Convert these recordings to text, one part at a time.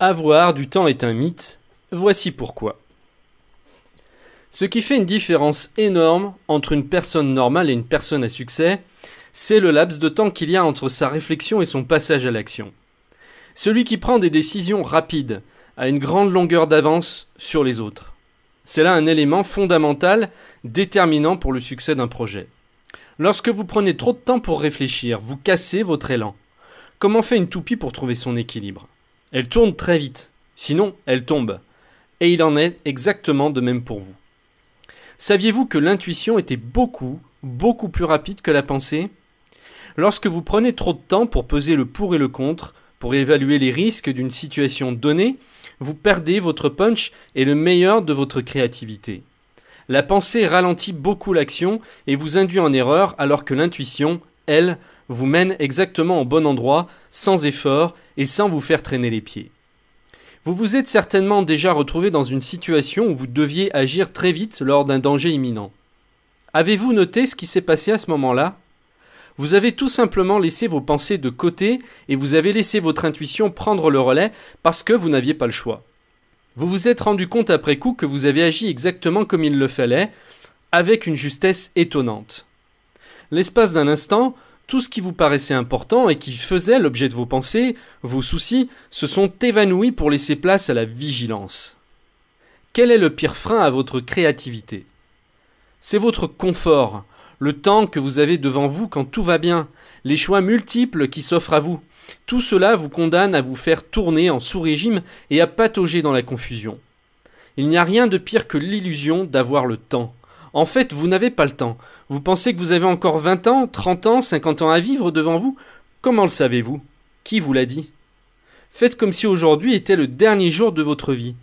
Avoir du temps est un mythe, voici pourquoi. Ce qui fait une différence énorme entre une personne normale et une personne à succès, c'est le laps de temps qu'il y a entre sa réflexion et son passage à l'action. Celui qui prend des décisions rapides a une grande longueur d'avance sur les autres. C'est là un élément fondamental, déterminant pour le succès d'un projet. Lorsque vous prenez trop de temps pour réfléchir, vous cassez votre élan. Comment fait une toupie pour trouver son équilibre ? Elle tourne très vite, sinon elle tombe. Et il en est exactement de même pour vous. Saviez-vous que l'intuition était beaucoup plus rapide que la pensée ? Lorsque vous prenez trop de temps pour peser le pour et le contre, pour évaluer les risques d'une situation donnée, vous perdez votre punch et le meilleur de votre créativité. La pensée ralentit beaucoup l'action et vous induit en erreur alors que l'intuition, elle, vous mène exactement au bon endroit, sans effort et sans vous faire traîner les pieds. Vous vous êtes certainement déjà retrouvé dans une situation où vous deviez agir très vite lors d'un danger imminent. Avez-vous noté ce qui s'est passé à ce moment-là ? Vous avez tout simplement laissé vos pensées de côté et vous avez laissé votre intuition prendre le relais parce que vous n'aviez pas le choix. Vous vous êtes rendu compte après coup que vous avez agi exactement comme il le fallait, avec une justesse étonnante. L'espace d'un instant, tout ce qui vous paraissait important et qui faisait l'objet de vos pensées, vos soucis, se sont évanouis pour laisser place à la vigilance. Quel est le pire frein à votre créativité ? C'est votre confort, le temps que vous avez devant vous quand tout va bien, les choix multiples qui s'offrent à vous. Tout cela vous condamne à vous faire tourner en sous-régime et à patauger dans la confusion. Il n'y a rien de pire que l'illusion d'avoir le temps. En fait, vous n'avez pas le temps. Vous pensez que vous avez encore 20 ans, 30 ans, 50 ans à vivre devant vous ? Comment le savez-vous ? Qui vous l'a dit ? Faites comme si aujourd'hui était le dernier jour de votre vie.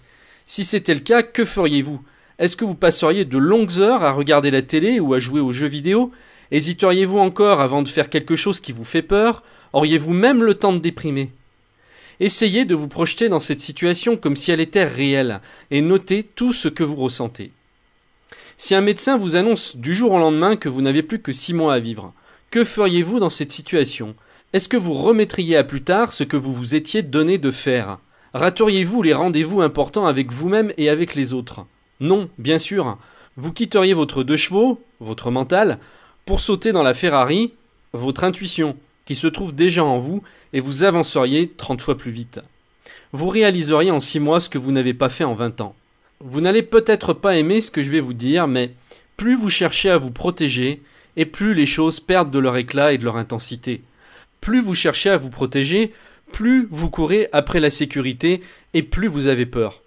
Si c'était le cas, que feriez-vous ? Est-ce que vous passeriez de longues heures à regarder la télé ou à jouer aux jeux vidéo ? Hésiteriez-vous encore avant de faire quelque chose qui vous fait peur ? Auriez-vous même le temps de déprimer ? Essayez de vous projeter dans cette situation comme si elle était réelle et notez tout ce que vous ressentez. Si un médecin vous annonce du jour au lendemain que vous n'avez plus que 6 mois à vivre, que feriez-vous dans cette situation ? Est-ce que vous remettriez à plus tard ce que vous vous étiez donné de faire ? Rateriez-vous les rendez-vous importants avec vous-même et avec les autres ? Non, bien sûr. Vous quitteriez votre 2 chevaux, votre mental, pour sauter dans la Ferrari, votre intuition, qui se trouve déjà en vous, et vous avanceriez 30 fois plus vite. Vous réaliseriez en 6 mois ce que vous n'avez pas fait en 20 ans. Vous n'allez peut-être pas aimer ce que je vais vous dire, mais plus vous cherchez à vous protéger, et plus les choses perdent de leur éclat et de leur intensité. Plus vous cherchez à vous protéger, plus vous courez après la sécurité, et plus vous avez peur.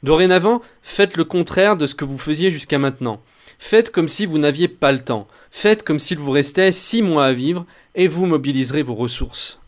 Dorénavant, faites le contraire de ce que vous faisiez jusqu'à maintenant. Faites comme si vous n'aviez pas le temps. Faites comme s'il vous restait 6 mois à vivre, et vous mobiliserez vos ressources.